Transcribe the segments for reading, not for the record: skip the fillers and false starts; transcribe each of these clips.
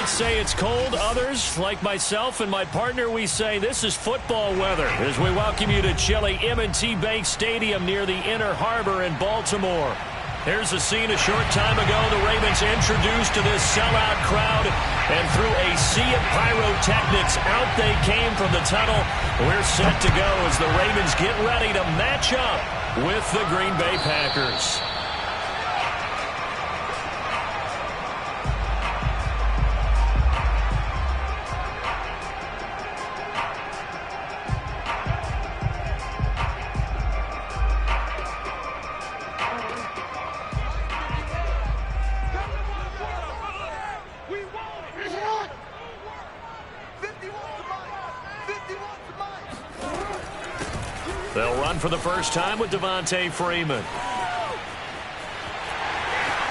might say it's cold. Others, like myself and my partner, we say this is football weather as we welcome you to chilly M&T Bank Stadium near the Inner Harbor in Baltimore. Here's a scene a short time ago. The Ravens introduced to this sellout crowd, and through a sea of pyrotechnics, out they came from the tunnel. We're set to go as the Ravens get ready to match up with the Green Bay Packers. They'll run for the first time with Devontae Freeman.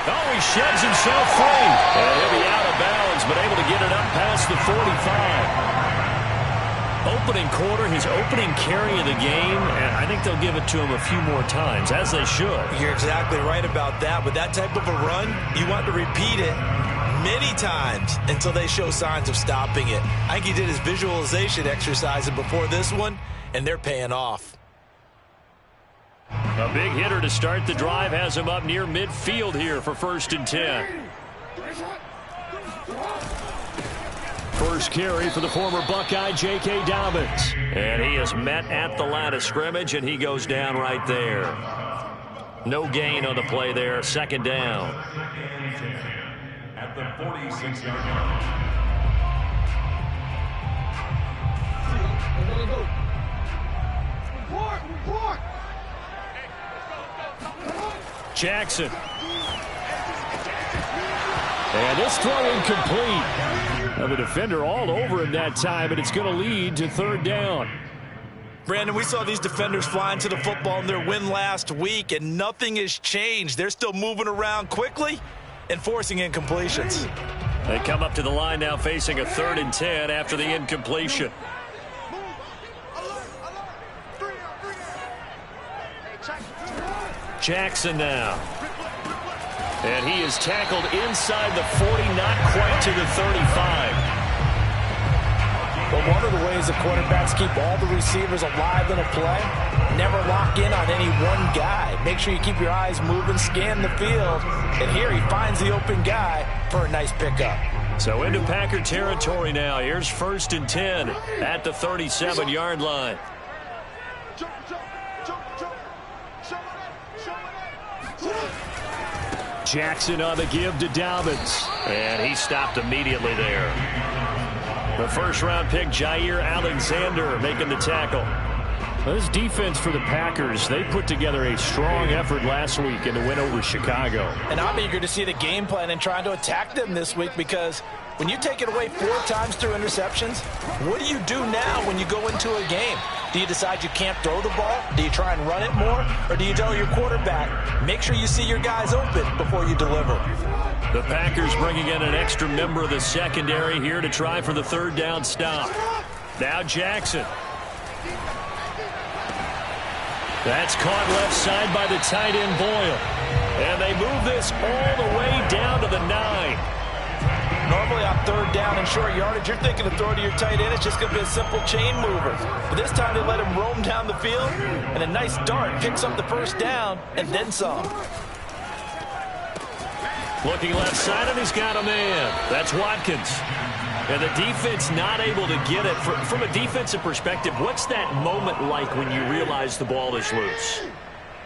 Oh, he sheds himself free. And he'll be out of bounds, but able to get it up past the 45. Opening quarter, his opening carry of the game, and I think they'll give it to him a few more times, as they should. You're exactly right about that. With that type of a run, you want to repeat it many times until they show signs of stopping it. I think he did his visualization exercise before this one, and they're paying off. A big hitter to start the drive has him up near midfield here for 1st and 10. First carry for the former Buckeye, J.K. Dobbins. And he is met at the line of scrimmage, and he goes down right there. No gain on the play there. 2nd down. At the 46-yard line. Jackson. And this throw incomplete. Now the defender all over him that time, and it's going to lead to 3rd down. Brandon, we saw these defenders flying to the football in their win last week, and nothing has changed. They're still moving around quickly and forcing incompletions. They come up to the line now facing a 3rd and 10 after the incompletion. Jackson now. And he is tackled inside the 40, not quite to the 35. But one of the ways the quarterbacks keep all the receivers alive in a play, never lock in on any one guy. Make sure you keep your eyes moving, scan the field. And here he finds the open guy for a nice pickup. So into Packer territory now. Here's 1st and 10 at the 37-yard line. Jackson on the give to Dobbins. And he stopped immediately there. The first-round pick, Jair Alexander, making the tackle. This defense for the Packers, they put together a strong effort last week in the win over Chicago. And I'm eager to see the game plan and trying to attack them this week, because when you take it away 4 times through interceptions, what do you do now when you go into a game? Do you decide you can't throw the ball? Do you try and run it more? Or do you tell your quarterback, make sure you see your guys open before you deliver? The Packers bringing in an extra member of the secondary here to try for the 3rd down stop. Now Jackson. That's caught left side by the tight end Boyle. And they move this all the way down to the 9. Normally on 3rd down and short yardage, you're thinking of throwing to your tight end. It's just going to be a simple chain mover. But this time they let him roam down the field, and a nice dart picks up the 1st down and then some. Looking left side, and he's got a man. That's Watkins. And the defense not able to get it. From a defensive perspective, what's that moment like when you realize the ball is loose?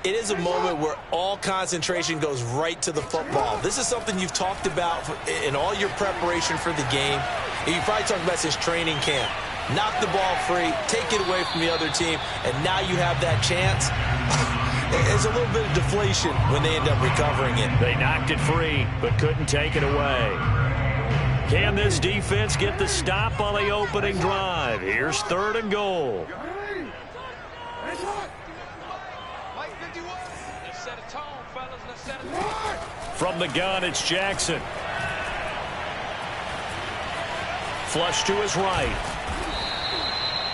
It is a moment where all concentration goes right to the football. This is something you've talked about in all your preparation for the game. And you probably talked about this training camp. Knock the ball free, take it away from the other team, and now you have that chance. There's a little bit of deflation when they end up recovering it. They knocked it free, but couldn't take it away. Can this defense get the stop on the opening drive? Here's 3rd and goal. From the gun, it's Jackson. Flush to his right.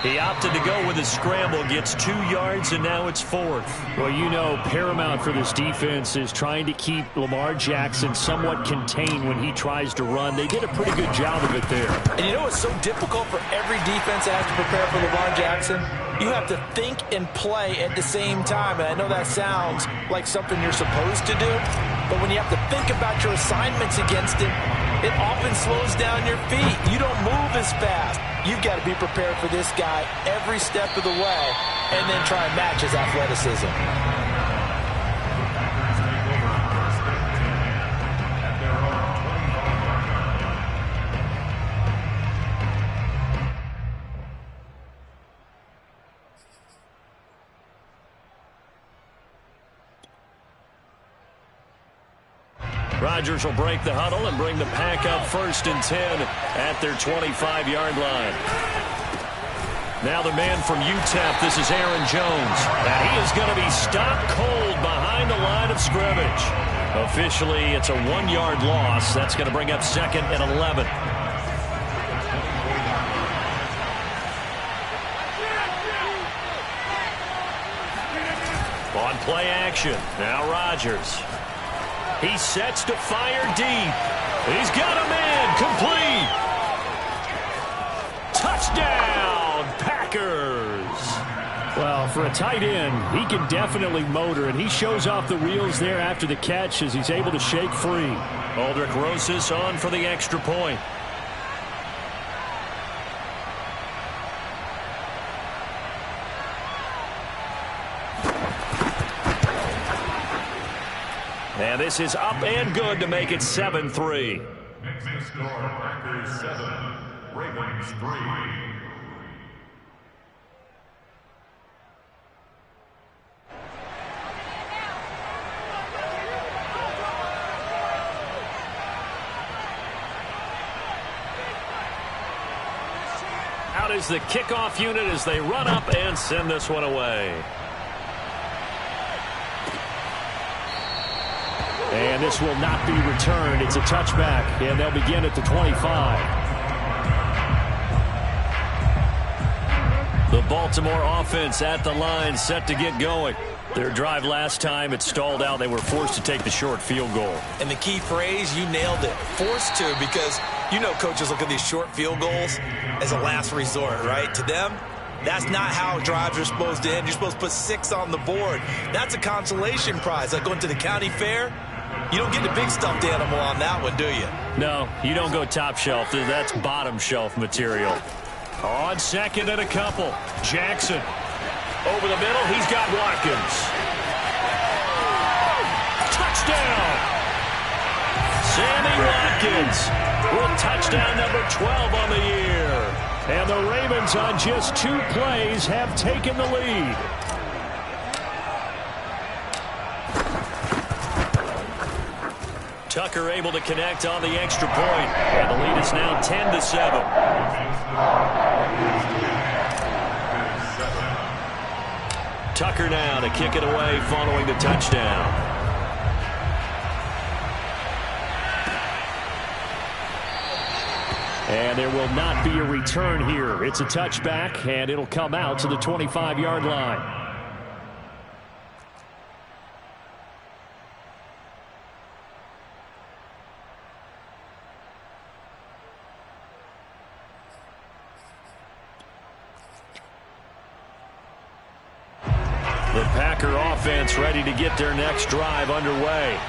He opted to go with a scramble, gets 2 yards, and now it's 4th. Well, you know, paramount for this defense is trying to keep Lamar Jackson somewhat contained when he tries to run. They did a pretty good job of it there. And you know it's so difficult for every defense that has to prepare for Lamar Jackson? You have to think and play at the same time. And I know that sounds like something you're supposed to do, but when you have to think about your assignments against him, it often slows down your feet. You don't move as fast. You've got to be prepared for this guy every step of the way and then try and match his athleticism. Rodgers will break the huddle and bring the pack up 1st and 10 at their 25-yard line. Now the man from UTEP, this is Aaron Jones. And he is going to be stopped cold behind the line of scrimmage. Officially, it's a 1-yard loss. That's going to bring up 2nd and 11. On play action, now Rodgers. He sets to fire deep. He's got a man complete. Touchdown, Packers. Well, for a tight end, he can definitely motor, and he shows off the wheels there after the catch as he's able to shake free. Aldrick Rosas on for the extra point. And this is up and good to make it 7-3. Next score, Packers 7, Ravens 3. Out is the kickoff unit as they run up and send this one away. And this will not be returned. It's a touchback, and they'll begin at the 25. The Baltimore offense at the line, set to get going. Their drive last time, it stalled out. They were forced to take the short field goal. And the key phrase, you nailed it, forced to, because you know coaches look at these short field goals as a last resort, right? To them, that's not how drives are supposed to end. You're supposed to put 6 on the board. That's a consolation prize. Like going to the county fair, you don't get the big stuffed animal on that one, do you? No, you don't go top shelf. That's bottom shelf material. On 2nd and a couple. Jackson. Over the middle, he's got Watkins. Touchdown! Sammy Watkins with touchdown number 12 on the year. And the Ravens on just 2 plays have taken the lead. Tucker able to connect on the extra point. And the lead is now 10-7. Tucker now to kick it away following the touchdown. And there will not be a return here. It's a touchback, and it'll come out to the 25-yard line. The Packer offense ready to get their next drive underway.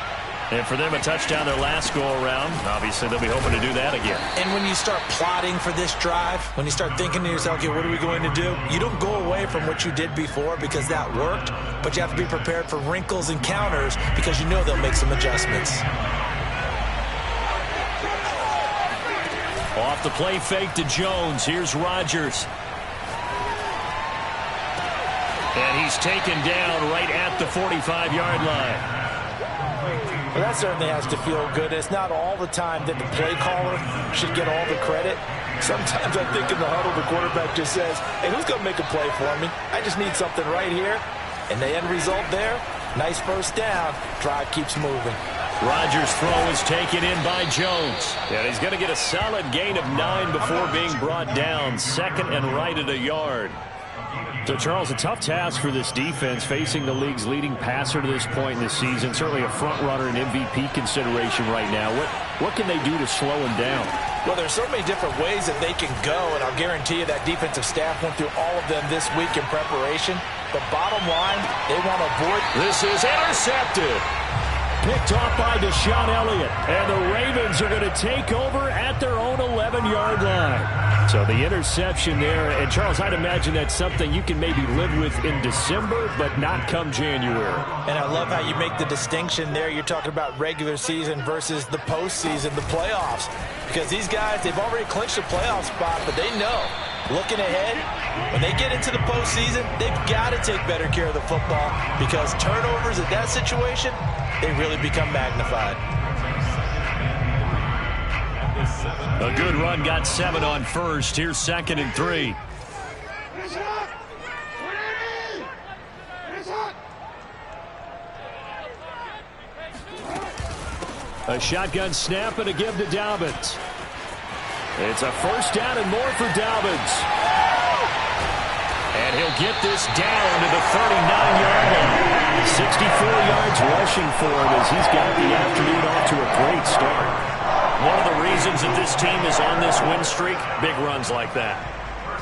And for them, a touchdown their last go-around. Obviously, they'll be hoping to do that again. And when you start plotting for this drive, when you start thinking to yourself, okay, what are we going to do? You don't go away from what you did before because that worked, but you have to be prepared for wrinkles and counters because you know they'll make some adjustments. Off the play fake to Jones. Here's Rodgers. And he's taken down right at the 45-yard line. Well, that certainly has to feel good. It's not all the time that the play caller should get all the credit. Sometimes I think in the huddle, the quarterback just says, hey, who's going to make a play for me? I just need something right here. And the end result there, Nice first down. Drive keeps moving. Rodgers' throw is taken in by Jones. And he's going to get a solid gain of 9 before being brought down. Second and right at a yard. So, Charles, a tough task for this defense facing the league's leading passer to this point in the season. Certainly a front runner and MVP consideration right now. What can they do to slow him down? Well, there's so many different ways that they can go, and I'll guarantee you that defensive staff went through all of them this week in preparation. But bottom line, they want to avoid. This is intercepted. Picked off by Deshaun Elliott. And the Ravens are going to take over at their own 11-yard line. So the interception there. And, Charles, I'd imagine that's something you can maybe live with in December, but not come January. And I love how you make the distinction there. You're talking about regular season versus the postseason, the playoffs. Because these guys, they've already clinched a playoff spot, but they know, looking ahead, when they get into the postseason, they've got to take better care of the football because turnovers in that situation, they really become magnified. A good run, got 7 on first. Here's 2nd and 3. A shotgun snap and a give to Dobbins. It's a first down and more for Dobbins. And he'll get this down to the 39-yard line. 64 yards rushing for him as he's got the afternoon off to a great start. One of the reasons that this team is on this win streak, big runs like that.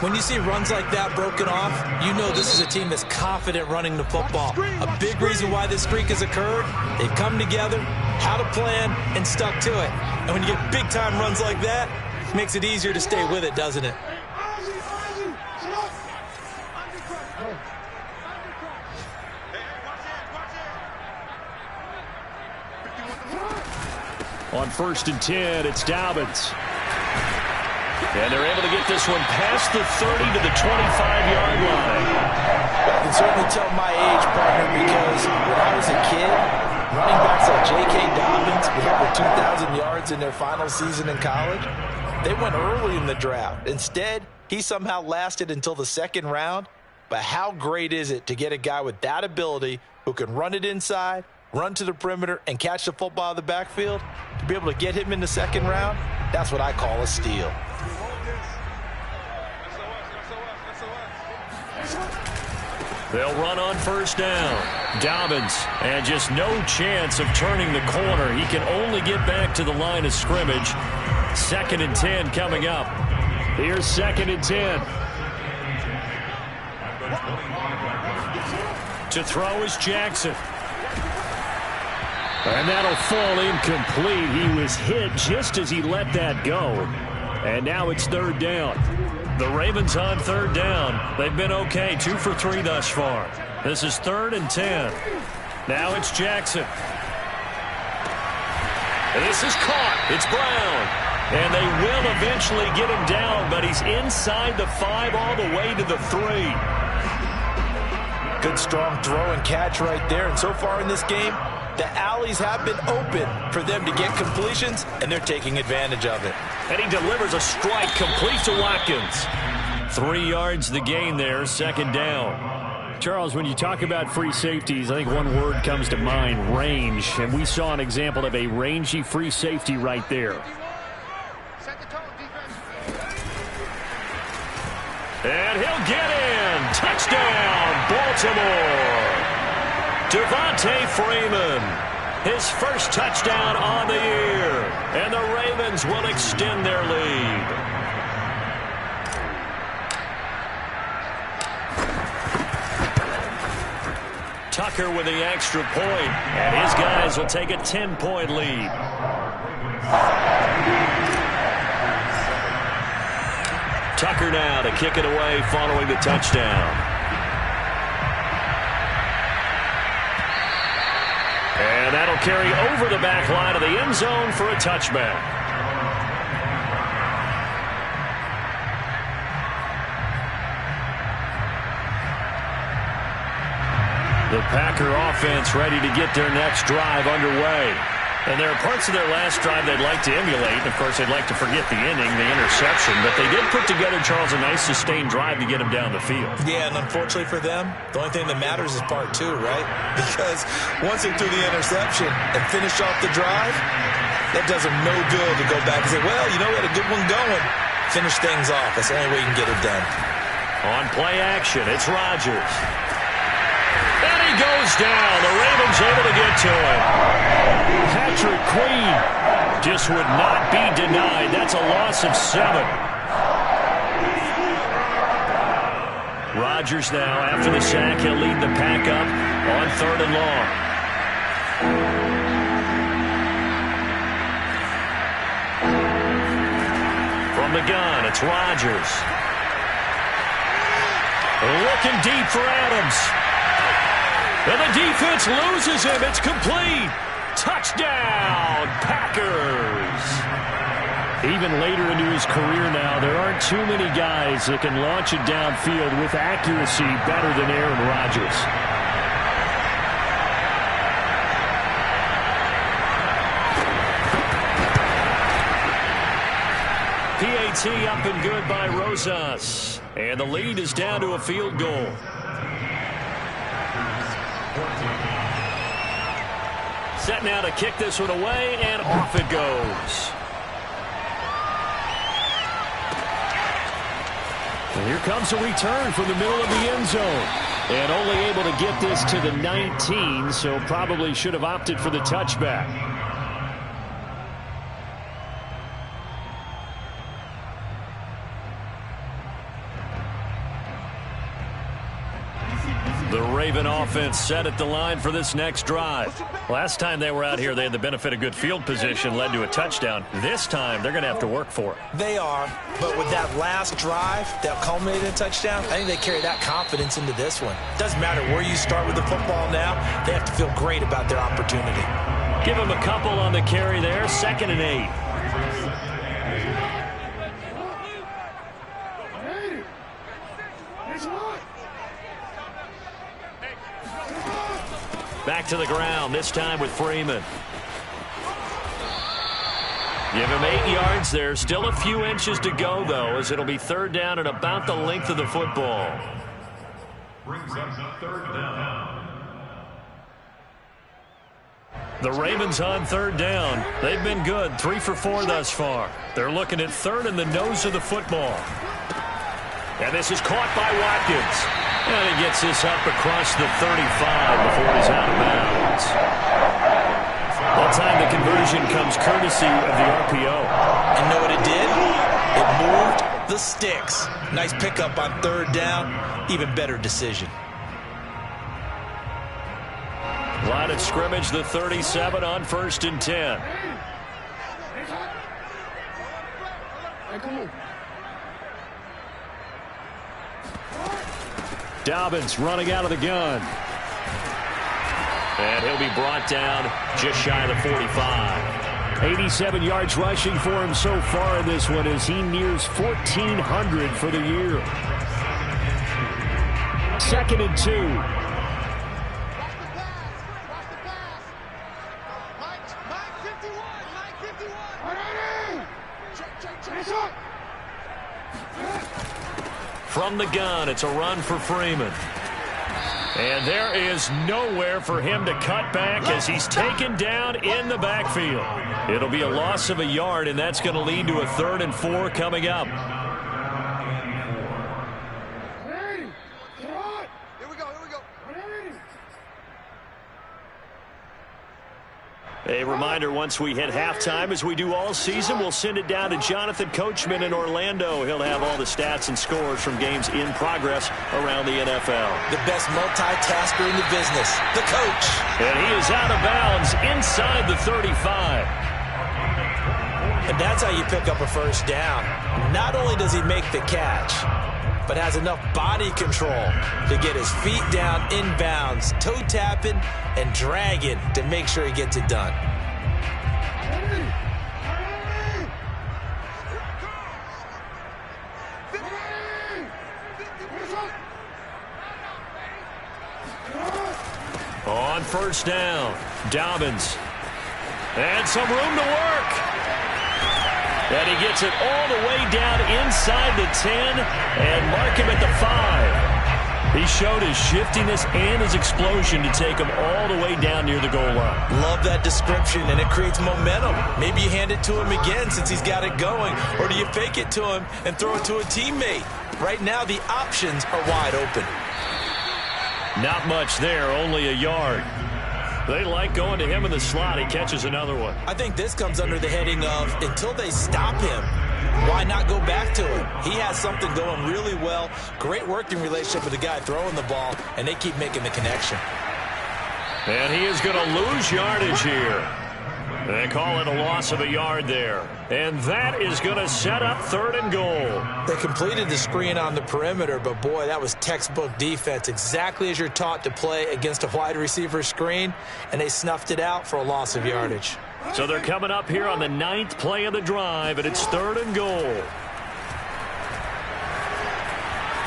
When you see runs like that broken off, you know this is a team that's confident running the football. A big reason why this streak has occurred, they've come together, had a plan, and stuck to it. And when you get big-time runs like that, it makes it easier to stay with it, doesn't it? On 1st and 10, it's Dobbins. And they're able to get this one past the 30 to the 25-yard line. I can certainly tell my age, partner, because when I was a kid, running backs like J.K. Dobbins with over 2,000 yards in their final season in college, they went early in the draft. Instead, he somehow lasted until the 2nd round. But how great is it to get a guy with that ability who can run it inside, run to the perimeter, and catch the football out of the backfield? To be able to get him in the 2nd round, that's what I call a steal. They'll run on 1st down. Dobbins, and just no chance of turning the corner. He can only get back to the line of scrimmage. 2nd and 10 coming up. Here's 2nd and 10. To throw is Jackson. And that'll fall incomplete. He was hit just as he let that go. And now it's 3rd down. The Ravens on 3rd down. They've been okay, 2 for 3 thus far. This is 3rd and 10. Now it's Jackson. This is caught. It's Brown. And they will eventually get him down, but he's inside the 5 all the way to the 3. Good strong throw and catch right there. And so far in this game, the alleys have been open for them to get completions, and they're taking advantage of it. And he delivers a strike complete to Watkins. 3 yards the gain there, 2nd down. Charles, when you talk about free safeties, I think one word comes to mind, range. And we saw an example of a rangy free safety right there. And he'll get in. Touchdown, Baltimore. Devontae Freeman, his first touchdown on the year. And the Ravens will extend their lead. Tucker with the extra point, and his guys will take a 10-point lead. Tucker now to kick it away following the touchdown. And that'll carry over the back line of the end zone for a touchback. The Packer offense ready to get their next drive underway. And there are parts of their last drive they'd like to emulate. And, of course, they'd like to forget the inning, the interception. But they did put together, Charles, a nice sustained drive to get him down the field. Yeah, and unfortunately for them, the only thing that matters is part two, right? Because once they threw the interception and finished off the drive, that does them no good to go back and say, well, you know, we had a good one going. Finish things off. That's the only way you can get it done. On play action, it's Rodgers. And he goes down. The Ravens able to get to him. Patrick Queen just would not be denied. That's a loss of 7. Rodgers now, after the sack, he'll lead the pack up on 3rd and long. From the gun, it's Rodgers. Looking deep for Adams. And the defense loses him. It's complete. Touchdown, Packers. Even later into his career now, there aren't too many guys that can launch it downfield with accuracy better than Aaron Rodgers. PAT up and good by Rosas. And the lead is down to a field goal. Set now to kick this one away, and off it goes. And here comes a return from the middle of the end zone. And only able to get this to the 19, so probably should have opted for the touchback. The Raven offense set at the line for this next drive. Last time they were out here, they had the benefit of good field position, led to a touchdown. This time, they're going to have to work for it. They are, but with that last drive that culminated in a touchdown, I think they carry that confidence into this one. Doesn't matter where you start with the football now, they have to feel great about their opportunity. Give them a couple on the carry there, 2nd and 8. Back to the ground, this time with Freeman. Give him 8 yards there. Still a few inches to go, though, as it'll be 3rd down and about the length of the football. Brings up 3rd down. The Ravens on 3rd down. They've been good, 3 for 4 thus far. They're looking at 3rd and the nose of the football. And this is caught by Watkins. And he gets this up across the 35 before he's out of bounds. That time the conversion comes courtesy of the RPO. And know what it did? It moved the sticks. Nice pickup on 3rd down. Even better decision. Line of scrimmage, the 37 on 1st and 10. Dobbins running out of the gun. And he'll be brought down just shy of the 45. 87 yards rushing for him so far in this one as he nears 1,400 for the year. 2nd and 2. From the gun, it's a run for Freeman. And there is nowhere for him to cut back as he's taken down in the backfield. It'll be a loss of a yard, and that's going to lead to a 3rd and 4 coming up. A reminder, once we hit halftime, as we do all season, we'll send it down to Jonathan Coachman in Orlando. He'll have all the stats and scores from games in progress around the NFL. The best multitasker in the business, the coach. And he is out of bounds inside the 35. And that's how you pick up a 1st down. Not only does he make the catch, but has enough body control to get his feet down inbounds, toe tapping and dragging to make sure he gets it done. On 1st down, Dobbins. And some room to work. And he gets it all the way down inside the 10 and mark him at the 5. He showed his shiftiness and his explosion to take him all the way down near the goal line. Love that description, and it creates momentum. Maybe you hand it to him again since he's got it going, or do you fake it to him and throw it to a teammate? Right now, the options are wide open. Not much there, only a yard. They like going to him in the slot. He catches another one. I think this comes under the heading of until they stop him, why not go back to him? He has something going really well. Great working relationship with the guy throwing the ball, and they keep making the connection. And he is going to lose yardage here. They call it a loss of a yard there. And that is going to set up 3rd and goal. They completed the screen on the perimeter, but boy, that was textbook defense. Exactly as you're taught to play against a wide receiver screen, and they snuffed it out for a loss of yardage. So they're coming up here on the 9th play of the drive, and it's 3rd and goal.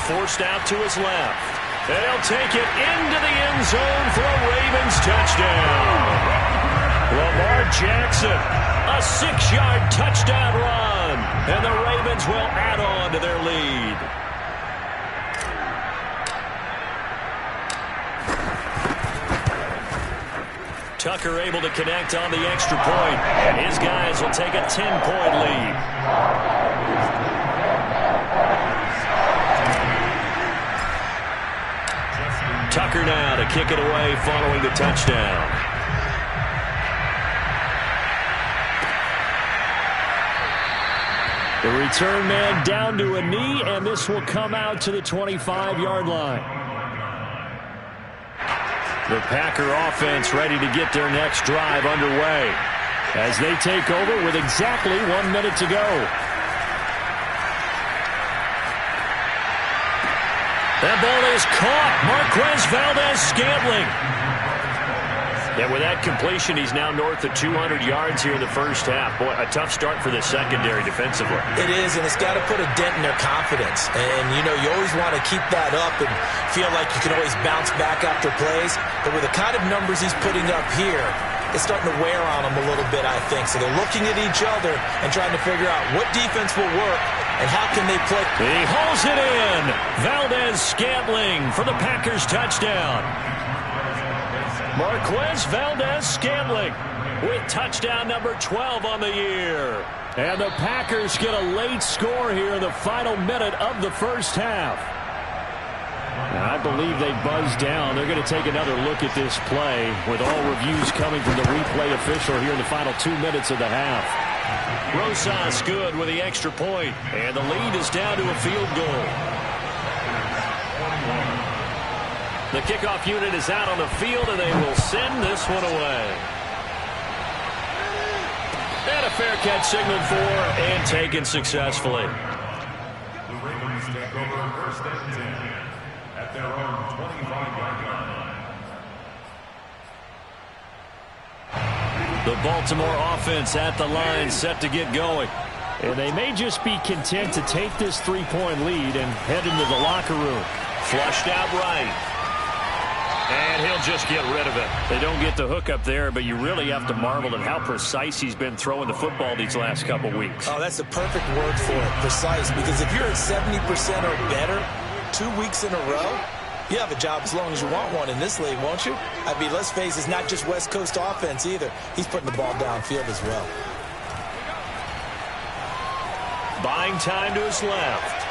Forced out to his left. And he'll take it into the end zone for a Ravens touchdown. Lamar Jackson, a 6-yard touchdown run, and the Ravens will add on to their lead. Tucker able to connect on the extra point, and his guys will take a 10-point lead. Tucker now to kick it away following the touchdown. The return man down to a knee, and this will come out to the 25-yard line. The Packer offense ready to get their next drive underway as they take over with exactly 1 minute to go. That ball is caught. Marquez Valdez-Scantling. And with that completion, he's now north of 200 yards here in the first half. Boy, a tough start for the secondary defensively. It is, and it's got to put a dent in their confidence. And, you know, you always want to keep that up and feel like you can always bounce back after plays. But with the kind of numbers he's putting up here, it's starting to wear on them a little bit, I think. So they're looking at each other and trying to figure out what defense will work and how can they play. He hauls it in. Valdez-Scantling for the Packers touchdown. Marquez Valdez-Scantling with touchdown number 12 on the year. And the Packers get a late score here in the final minute of the first half. I believe they buzzed down. They're going to take another look at this play with all reviews coming from the replay official here in the final 2 minutes of the half. Rosas good with the extra point, and the lead is down to a field goal. The kickoff unit is out on the field, and they will send this one away. And a fair catch signaled for and taken successfully. The Ravens take over 1st and 10 at their own 25-yard line. The Baltimore offense at the line set to get going. And they may just be content to take this 3-point lead and head into the locker room. Flushed out right. And he'll just get rid of it. They don't get the hook up there, but you really have to marvel at how precise he's been throwing the football these last couple weeks. Oh, that's the perfect word for it, precise. Because if you're at 70% or better 2 weeks in a row, you have a job as long as you want one in this league, won't you? I mean, let's face it, it's not just West Coast offense either. He's putting the ball downfield as well. Buying time to his left.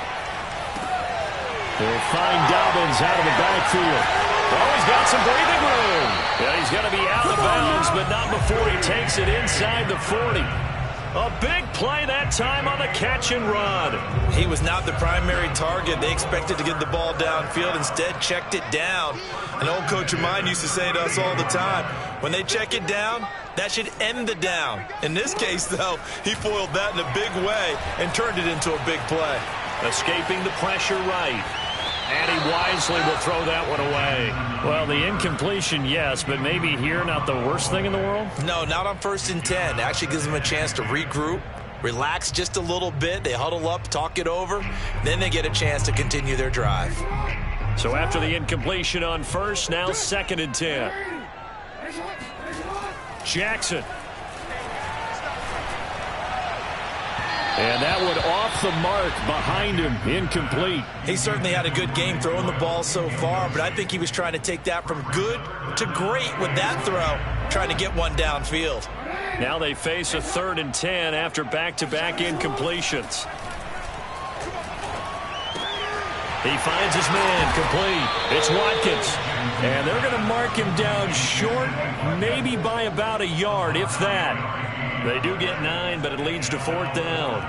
They'll find Dobbins out of the backfield. Oh, he's got some breathing room. Yeah, he's going to be out of bounds, but not before he takes it inside the 40. A big play that time on the catch and run. He was not the primary target. They expected to get the ball downfield. Instead, checked it down. An old coach of mine used to say to us all the time, when they check it down, that should end the down. In this case, though, he foiled that in a big way and turned it into a big play. Escaping the pressure right. And he wisely will throw that one away. Well, the incompletion, yes, but maybe here not the worst thing in the world? No, not on 1st and 10. Actually gives them a chance to regroup, relax just a little bit. They huddle up, talk it over. Then they get a chance to continue their drive. So after the incompletion on 1st, now 2nd and 10. Jackson And that one off the mark behind him, incomplete. He certainly had a good game throwing the ball so far, but I think he was trying to take that from good to great with that throw, trying to get one downfield. Now they face a 3rd and 10 after back-to-back incompletions. He finds his man complete. It's Watkins. And they're going to mark him down short, maybe by about a yard, if that. They do get 9, but it leads to 4th down.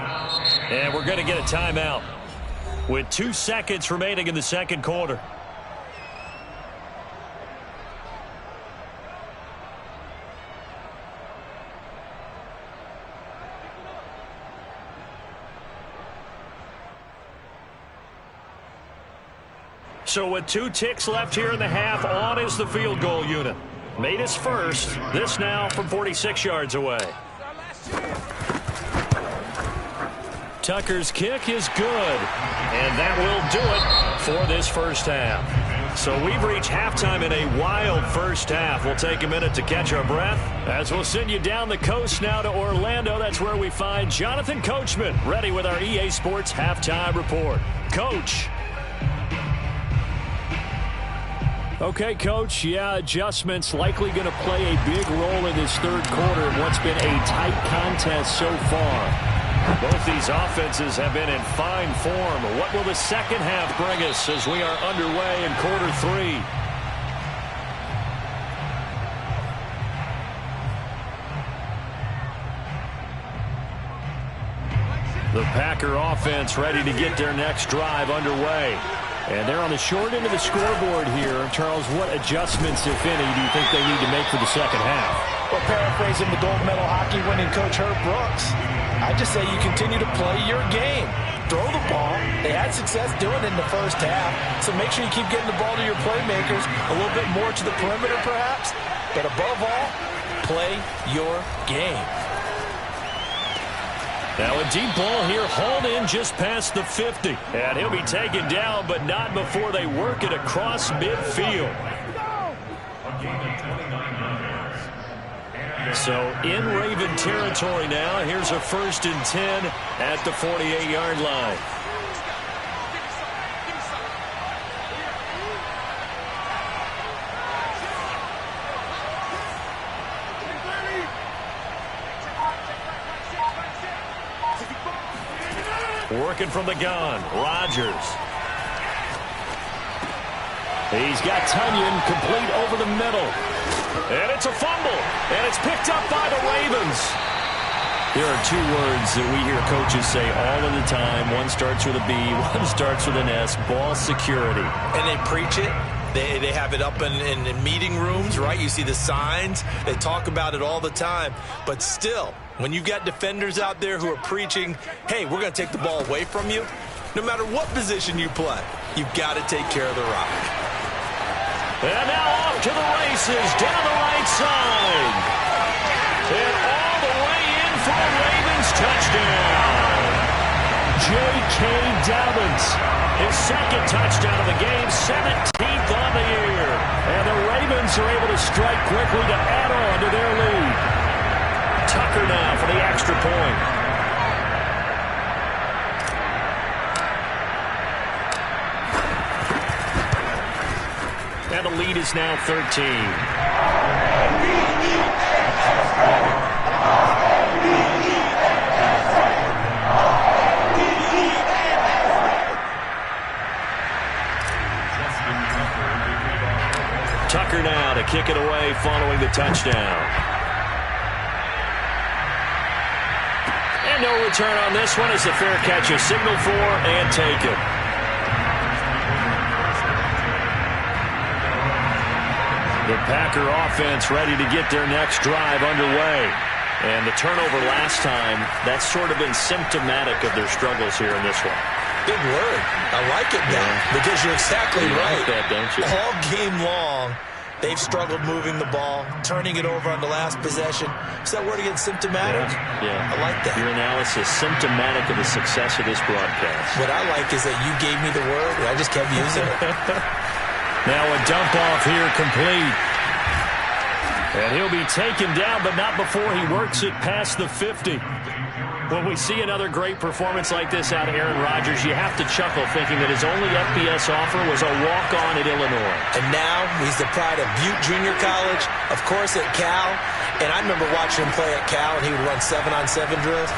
And we're going to get a timeout with 2 seconds remaining in the second quarter. So with 2 ticks left here in the half, on is the field goal unit. Made his first. This now from 46 yards away. Tucker's kick is good. And that will do it for this first half. So we've reached halftime in a wild first half. We'll take a minute to catch our breath as we'll send you down the coast now to Orlando. That's where we find Jonathan Coachman ready with our EA Sports halftime report. Coach. Okay, Coach, yeah, adjustments likely going to play a big role in this third quarter in what's been a tight contest so far. Both these offenses have been in fine form. What will the second half bring us as we are underway in quarter 3? The Packer offense ready to get their next drive underway. And they're on the short end of the scoreboard here. Charles, what adjustments, if any, do you think they need to make for the second half? Well, paraphrasing the gold medal hockey winning coach Herb Brooks, I just say you continue to play your game. Throw the ball. They had success doing it in the first half, so make sure you keep getting the ball to your playmakers, a little bit more to the perimeter perhaps, but above all, play your game. Now a deep ball here, hauled in just past the 50. And he'll be taken down, but not before they work it across midfield. So in Raven territory now. Here's a 1st and 10 at the 48-yard line. Working from the gun, Rodgers. He's got Tunyon complete over the middle. And it's a fumble. And it's picked up by the Ravens. There are 2 words that we hear coaches say all of the time. One starts with a B, one starts with an S, ball security. And they preach it. They have it up in meeting rooms, right? You see the signs. They talk about it all the time. But still, when you've got defenders out there who are preaching, hey, we're going to take the ball away from you, no matter what position you play, you've got to take care of the rock. And now off to the races, down the right side. And all the way in for a Ravens touchdown. J.K. Dobbins, his second touchdown of the game, 17th on the year. And the Ravens are able to strike quickly to add on to their lead. Tucker now for the extra point. And the lead is now 13. Tucker now to kick it away following the touchdown. And no return on this one as the fair catch is signaled for and taken. The Packer offense ready to get their next drive underway. And the turnover last time, that's sort of been symptomatic of their struggles here in this one. Big word. I like it now because you're exactly right. Like that, don't you? All game long, they've struggled moving the ball, turning it over on the last possession. Is that word again, symptomatic? Yeah. I like that. Your analysis, symptomatic of the success of this broadcast. What I like is that you gave me the word, and I just kept using it. Now a dump off here complete. And he'll be taken down, but not before he works it past the 50. When we see another great performance like this out of Aaron Rodgers, you have to chuckle thinking that his only FBS offer was a walk-on at Illinois. And now he's the pride of Butte Junior College, of course at Cal. And I remember watching him play at Cal, and he would run 7-on-7 drills.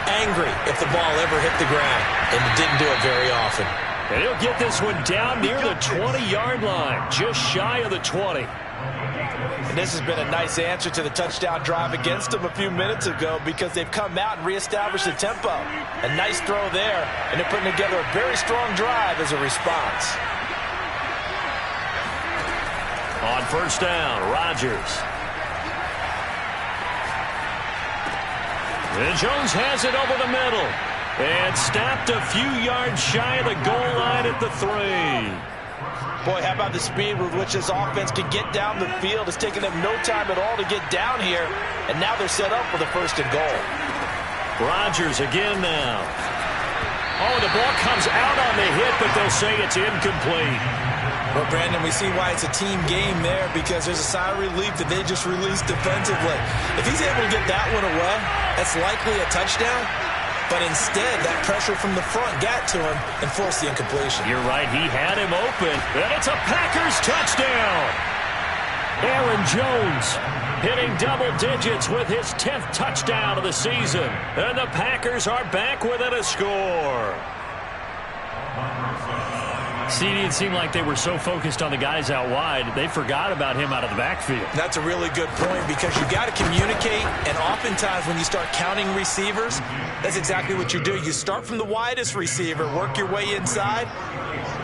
Angry if the ball ever hit the ground, and it didn't do it very often. And he'll get this one down near the 20-yard line, just shy of the 20. And this has been a nice answer to the touchdown drive against them a few minutes ago because they've come out and reestablished the tempo. A nice throw there, and they're putting together a very strong drive as a response. On first down, Rodgers. And Jones has it over the middle. And stopped a few yards shy of the goal line at the 3. Boy, how about the speed with which this offense can get down the field? It's taken them no time at all to get down here, and now they're set up for the 1st and goal. Rodgers again now. Oh, the ball comes out on the hit, but they'll say it's incomplete. Well, Brandon, we see why it's a team game there because there's a sigh of relief that they just released defensively. If he's able to get that one away, that's likely a touchdown. But instead, that pressure from the front got to him and forced the incompletion. You're right. He had him open. And it's a Packers touchdown. Aaron Jones hitting double digits with his 10th touchdown of the season. And the Packers are back within a score. See, it seemed like they were so focused on the guys out wide, they forgot about him out of the backfield. That's a really good point because you got to communicate, and oftentimes when you start counting receivers, that's exactly what you do. You start from the widest receiver, work your way inside.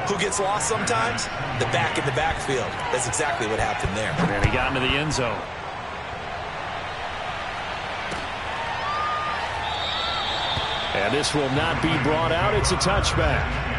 Who gets lost sometimes? The back in the backfield. That's exactly what happened there. And he got into the end zone. And this will not be brought out. It's a touchback.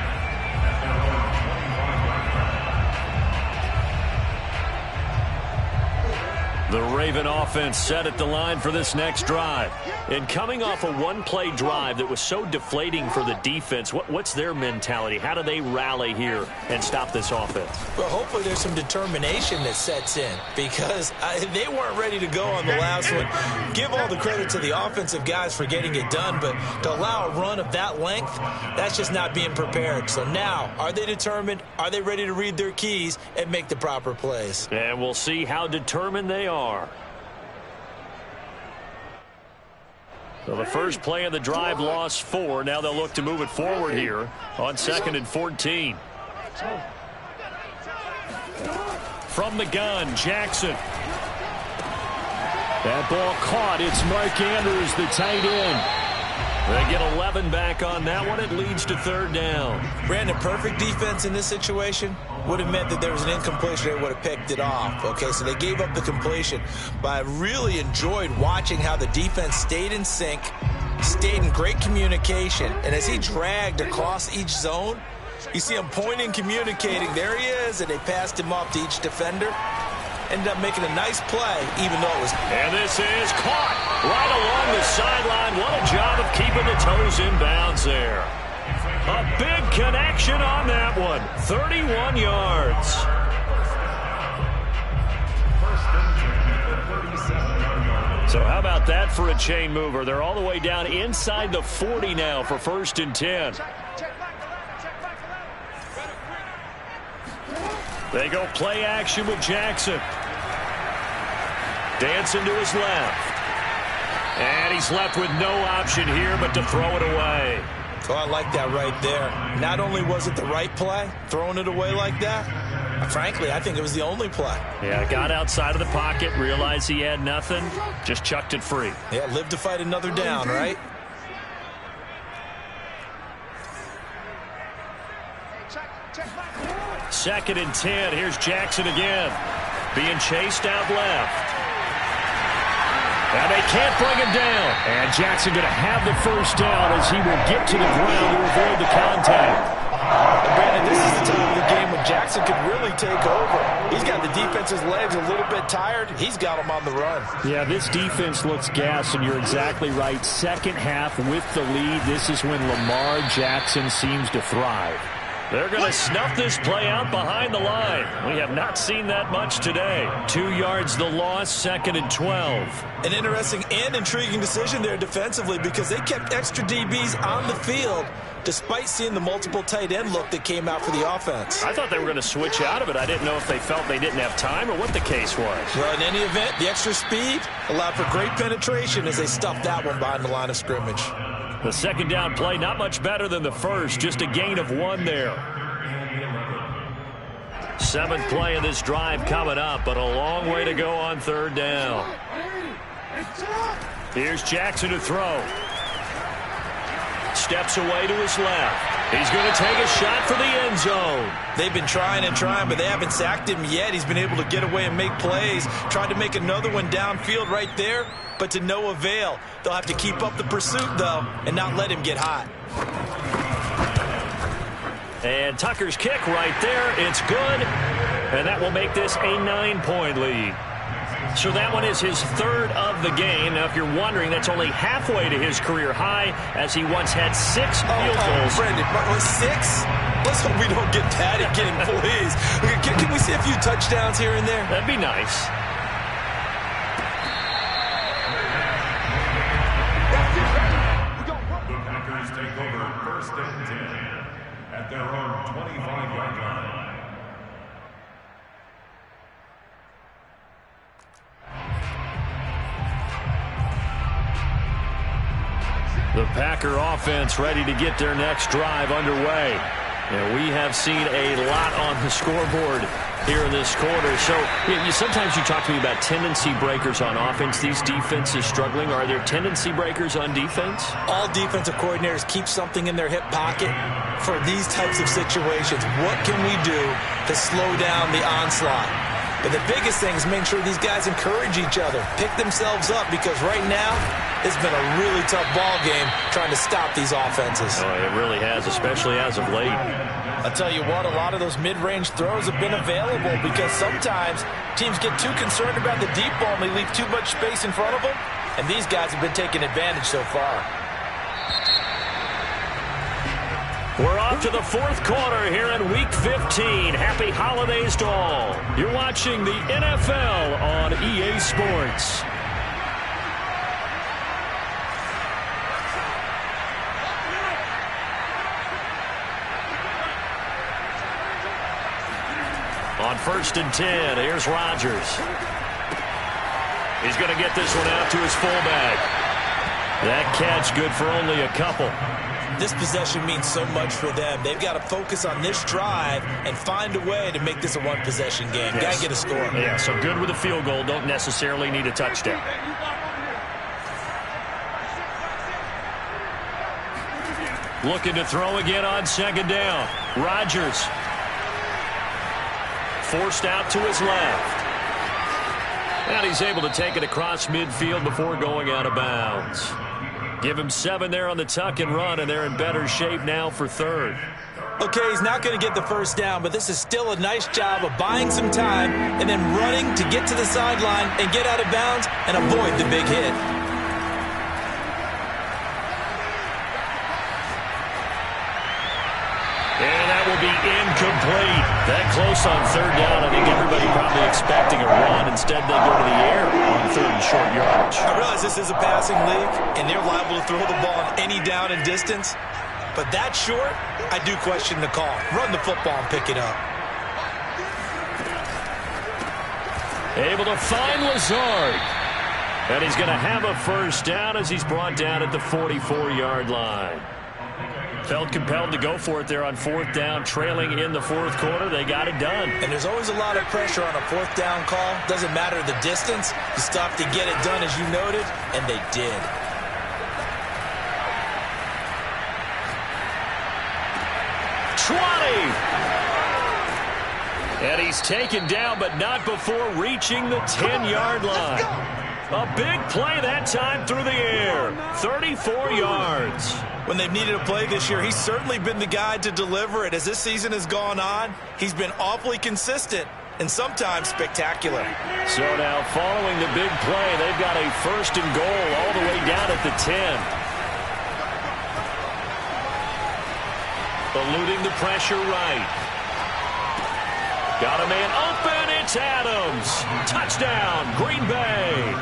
The Raven offense set at the line for this next drive. And coming off a one-play drive that was so deflating for the defense, what's their mentality? How do they rally here and stop this offense? Well, hopefully there's some determination that sets in because they weren't ready to go on the last one. Give all the credit to the offensive guys for getting it done, but to allow a run of that length, that's just not being prepared. So now, are they determined? Are they ready to read their keys and make the proper plays? And we'll see how determined they are. So the first play of the drive lost 4. Now they'll look to move it forward here on 2nd and 14. From the gun, Jackson. That ball caught. It's Mark Andrews, the tight end. They get 11 back on that one. It leads to 3rd down. Brandon, perfect defense in this situation would have meant that there was an incompletion. They would have picked it off. Okay, so they gave up the completion. But I really enjoyed watching how the defense stayed in sync, stayed in great communication. And as he dragged across each zone, you see him pointing, communicating. There he is, and they passed him off to each defender. Ended up making a nice play, even though it was... And this is caught right along the sideline. What a job of keeping the toes in bounds there. A big connection on that one. 31 yards. So how about that for a chain mover? They're all the way down inside the 40 now for 1st and 10. They go play action with Jackson. Dancing to his left. And he's left with no option here but to throw it away. Oh, I like that right there. Not only was it the right play, throwing it away like that, frankly, I think it was the only play. Yeah, got outside of the pocket, realized he had nothing, just chucked it free. Yeah, live to fight another down, right? Second and 10. Here's Jackson again. Being chased out left. And they can't bring him down. And Jackson going to have the first down as he will get to the ground to avoid the contact. And Brandon, this is the time of the game when Jackson could really take over. He's got the defense's legs a little bit tired. He's got them on the run. Yeah, this defense looks gassed, and you're exactly right. Second half with the lead, this is when Lamar Jackson seems to thrive. They're going to snuff this play out behind the line. We have not seen that much today. 2 yards the loss, 2nd and 12. An interesting and intriguing decision there defensively because they kept extra DBs on the field despite seeing the multiple tight end look that came out for the offense. I thought they were going to switch out of it. I didn't know if they felt they didn't have time or what the case was. Well, in any event, the extra speed allowed for great penetration as they stuffed that one behind the line of scrimmage. The 2nd down play, not much better than the first, just a gain of 1 there. 7th play of this drive coming up, but a long way to go on 3rd down. Here's Jackson to throw. Steps away to his left. He's going to take a shot for the end zone. They've been trying and trying, but they haven't sacked him yet. He's been able to get away and make plays. Tried to make another one downfield right there, but to no avail. They'll have to keep up the pursuit, though, and not let him get hot. And Tucker's kick right there. It's good, and that will make this a 9-point lead. So that one is his 3rd of the game. Now, if you're wondering, that's only halfway to his career high, as he once had 6 field goals. Brendan, 6? Let's hope we don't get that again, please. Can we see a few touchdowns here and there? That'd be nice. The Packers take over 1st and 10 at their own 25-yard line. The Packer offense ready to get their next drive underway. And we have seen a lot on the scoreboard here in this quarter. So sometimes you talk to me about tendency breakers on offense. These defenses struggling. Are there tendency breakers on defense? All defensive coordinators keep something in their hip pocket for these types of situations. What can we do to slow down the onslaught? But the biggest thing is making sure these guys encourage each other, pick themselves up, because right now it's been a really tough ball game trying to stop these offenses. Oh, it really has, especially as of late. I'll tell you what, a lot of those mid-range throws have been available because sometimes teams get too concerned about the deep ball and they leave too much space in front of them, and these guys have been taking advantage so far. We're off to the 4th quarter here in Week 15. Happy holidays to all. You're watching the NFL on EA Sports. On 1st and 10, here's Rodgers. He's going to get this one out to his fullback. That catch good for only a couple. This possession means so much for them. They've got to focus on this drive and find a way to make this a one-possession game. Yes. Got to get a score. Yeah, so good with a field goal. Don't necessarily need a touchdown. Looking to throw again on 2nd down. Rodgers. Forced out to his left. And he's able to take it across midfield before going out of bounds. Give him 7 there on the tuck and run, and they're in better shape now for 3rd. Okay, he's not going to get the first down, but this is still a nice job of buying some time and then running to get to the sideline and get out of bounds and avoid the big hit. And that will be incomplete. That close on 3rd down. I think everybody probably expecting a run. Instead, they go to the air on 3rd and short yardage. I realize this is a passing league, and they're liable to throw the ball on any down and distance. But that short, I do question the call. Run the football and pick it up. Able to find Lazard. And he's going to have a first down as he's brought down at the 44-yard line. Felt compelled to go for it there on 4th down, trailing in the 4th quarter. They got it done. And there's always a lot of pressure on a 4th down call. Doesn't matter the distance. You stop to get it done, as you noted, and they did. And he's taken down, but not before reaching the 10-yard line. A big play that time through the air. 34 yards. When they've needed a play this year, he's certainly been the guy to deliver it. As this season has gone on, he's been awfully consistent and sometimes spectacular. So now following the big play, they've got a 1st and goal all the way down at the 10. Eluding the pressure right. Got a man open. It's Adams. Touchdown, Green Bay.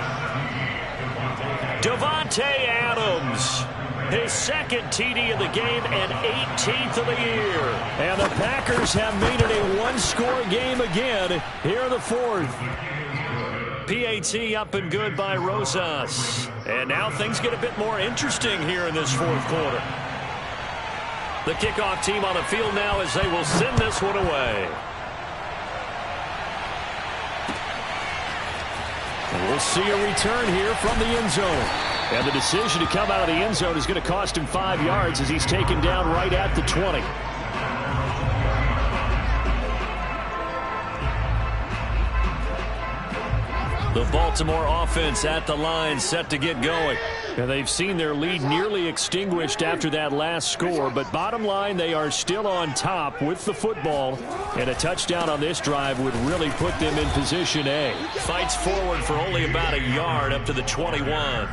Davante Adams. His second TD of the game and 18th of the year. And the Packers have made it a one-score game again here in the fourth. PAT up and good by Rosas. And now things get a bit more interesting here in this fourth quarter. The kickoff team on the field now as they will send this one away. And we'll see a return here from the end zone. And the decision to come out of the end zone is going to cost him 5 yards as he's taken down right at the 20. The Baltimore offense at the line set to get going. And they've seen their lead nearly extinguished after that last score. But bottom line, they are still on top with the football. And a touchdown on this drive would really put them in position A. Fights forward for only about a yard up to the 21.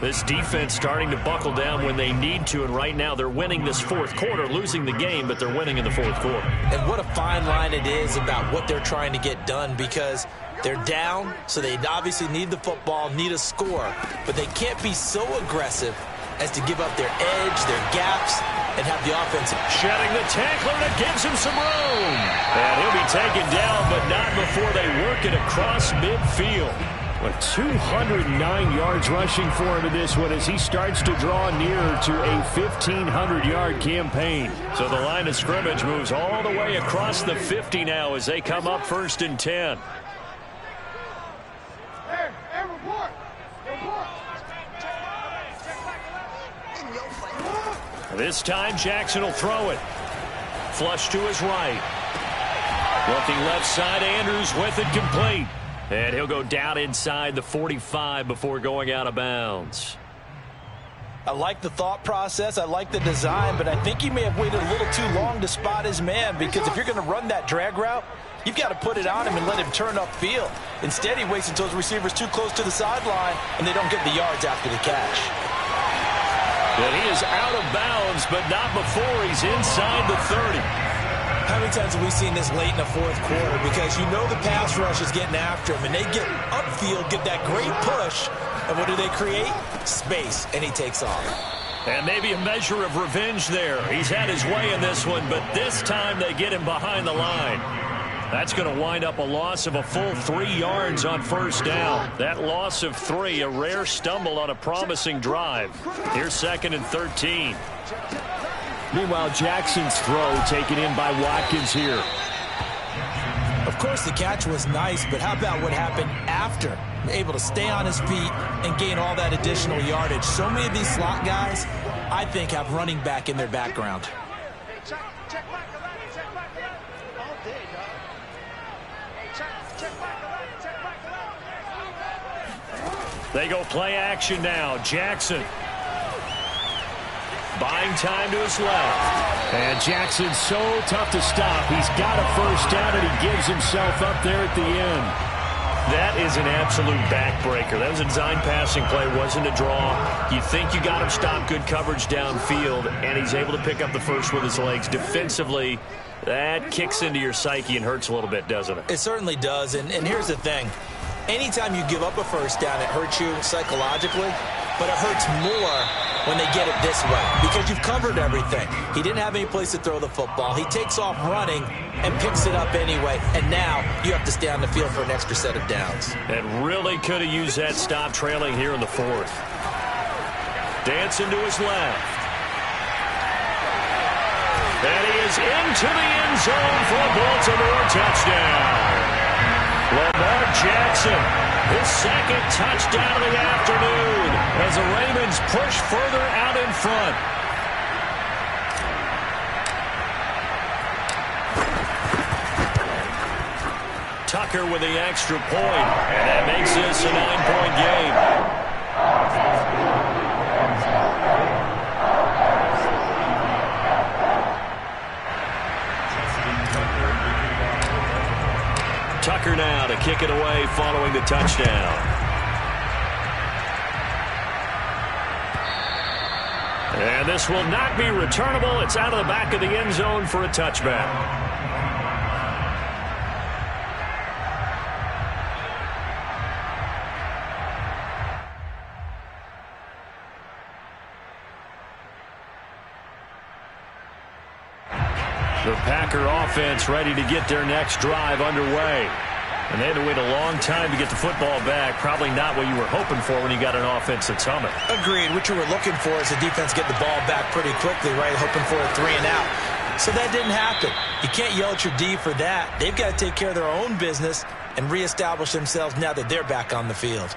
This defense starting to buckle down when they need to, and right now they're winning this fourth quarter, losing the game, but they're winning in the fourth quarter. And what a fine line it is about what they're trying to get done, because they're down, so they obviously need the football, need a score, but they can't be so aggressive as to give up their edge, their gaps, and have the offense. Shedding the tackler, and it gives him some room. And he'll be taken down, but not before they work it across midfield. With 209 yards rushing for him in this one as he starts to draw near to a 1,500-yard campaign. So the line of scrimmage moves all the way across the 50 now as they come up 1st and 10. This time Jackson will throw it. Flush to his right. Looking left side, Andrews with it complete. And he'll go down inside the 45 before going out of bounds. I like the thought process. I like the design, but I think he may have waited a little too long to spot his man, because if you're going to run that drag route, you've got to put it on him and let him turn upfield. Instead, he waits until his receiver's too close to the sideline, and they don't get the yards after the catch. And he is out of bounds, but not before he's inside the 30. How many times have we seen this late in the fourth quarter? Because you know the pass rush is getting after him, and they get upfield, get that great push, and what do they create? Space, and he takes off. And maybe a measure of revenge there. He's had his way in this one, but this time they get him behind the line. That's going to wind up a loss of a full 3 yards on 1st down. That loss of 3, a rare stumble on a promising drive. Here's 2nd and 13. Meanwhile, Jackson's throw taken in by Watkins here. Of course, the catch was nice, but how about what happened after? Able to stay on his feet and gain all that additional yardage. So many of these slot guys, I think, have running back in their background. They go play action now. Jackson buying time to his left. And Jackson's so tough to stop. He's got a 1st down, and he gives himself up there at the end. That is an absolute backbreaker. That was a design passing play, wasn't a draw. You think you got him stopped, good coverage downfield, and he's able to pick up the first with his legs. Defensively, that kicks into your psyche and hurts a little bit, doesn't it? It certainly does, and here's the thing. Anytime you give up a 1st down, it hurts you psychologically, but it hurts more when they get it this way, because you've covered everything. He didn't have any place to throw the football. He takes off running and picks it up anyway, and now you have to stay on the field for an extra set of downs. And really could have used that stop trailing here in the 4th. Dancing to his left. And he is into the end zone for a Baltimore touchdown. Lamar Jackson, his 2nd touchdown of the afternoon as the Ravens push further out in front. Tucker with the extra point, and that makes this a 9-point game. Tucker now to kick it away following the touchdown. And this will not be returnable. It's out of the back of the end zone for a touchback. The Packer offense ready to get their next drive underway. And they had to wait a long time to get the football back. Probably not what you were hoping for when you got an offense that's humming. Agreed. What you were looking for is the defense get the ball back pretty quickly, right? Hoping for a 3 and out. So that didn't happen. You can't yell at your D for that. They've got to take care of their own business and reestablish themselves now that they're back on the field.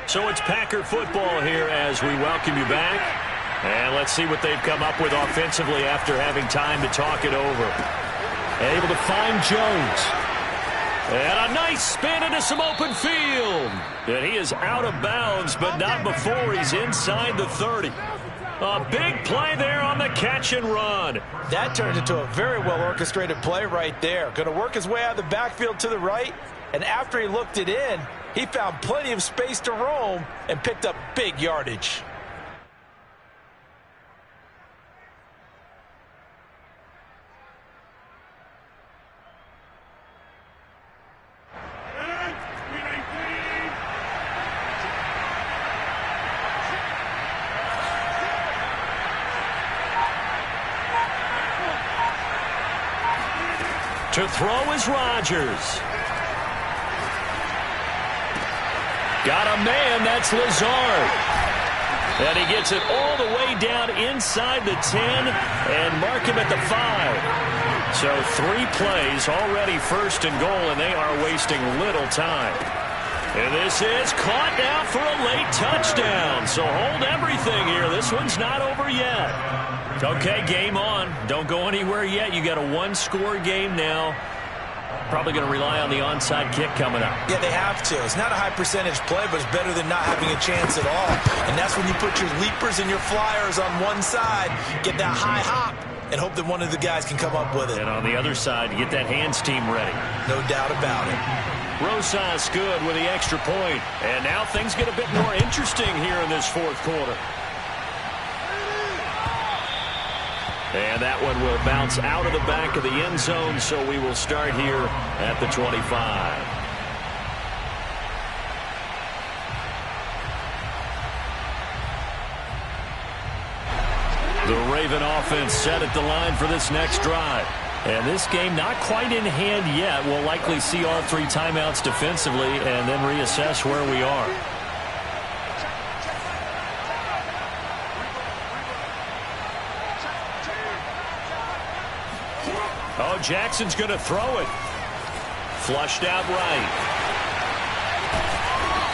So it's Packer football here as we welcome you back. And let's see what they've come up with offensively after having time to talk it over. Able to find Jones. And a nice spin into some open field. And he is out of bounds, but not before he's inside the 30. A big play there on the catch and run. That turned into a very well-orchestrated play right there. Going to work his way out of the backfield to the right. And after he looked it in, he found plenty of space to roam and picked up big yardage. To throw is Rodgers. Got a man, that's Lazard. And he gets it all the way down inside the 10 and mark him at the 5. So 3 plays, already first and goal, and they are wasting little time. And this is caught now for a late touchdown. So hold everything here. This one's not over yet. Okay, game on. Don't go anywhere yet. You got a 1-score game now. Probably going to rely on the onside kick coming up. Yeah, they have to. It's not a high percentage play, but it's better than not having a chance at all. And that's when you put your leapers and your flyers on one side, get that high hop, and hope that one of the guys can come up with it. And on the other side, get that hands team ready. No doubt about it. Rosas good with the extra point. And now things get a bit more interesting here in this fourth quarter. And that one will bounce out of the back of the end zone, so we will start here at the 25. The Raven offense set at the line for this next drive. And this game not quite in hand yet. We'll likely see all 3 timeouts defensively and then reassess where we are. Oh, Jackson's going to throw it. Flushed out right.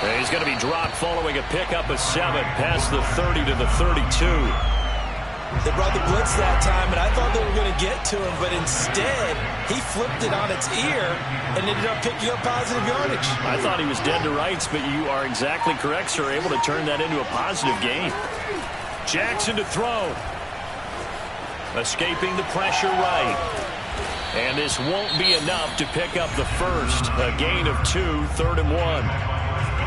And he's going to be dropped following a pickup of 7 past the 30 to the 32. They brought the blitz that time, and I thought they were going to get to him, but instead, he flipped it on its ear and ended up picking up positive yardage. I thought he was dead to rights, but you are exactly correct, sir. Able to turn that into a positive gain. Jackson to throw. Escaping the pressure right. And this won't be enough to pick up the first. A gain of 2, 3rd and 1.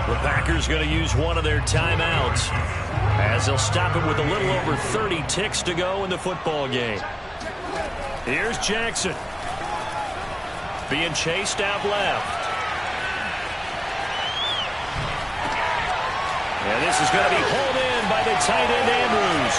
The Packers going to use one of their timeouts as they'll stop it with a little over 30 ticks to go in the football game. Here's Jackson. Being chased out left. And this is going to be hauled in by the tight end Andrews.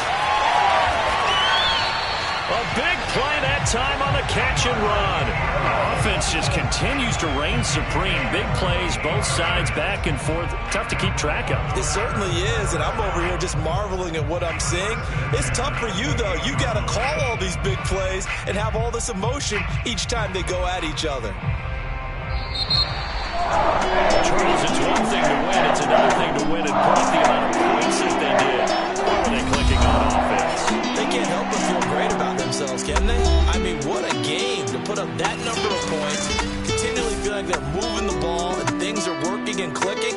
A big play that time on the catch and run. Our offense just continues to reign supreme. Big plays, both sides, back and forth. Tough to keep track of. It certainly is, and I'm over here just marveling at what I'm seeing. It's tough for you, though. You've got to call all these big plays and have all this emotion each time they go at each other. Charles, it's one thing to win. It's another thing to win and put up the amount of points that they did. Or are they clicking on offense? They can't help but feel great about themselves, can they? I mean, what a game to put up that number of points, continually feeling like they're moving the ball and things are working and clicking.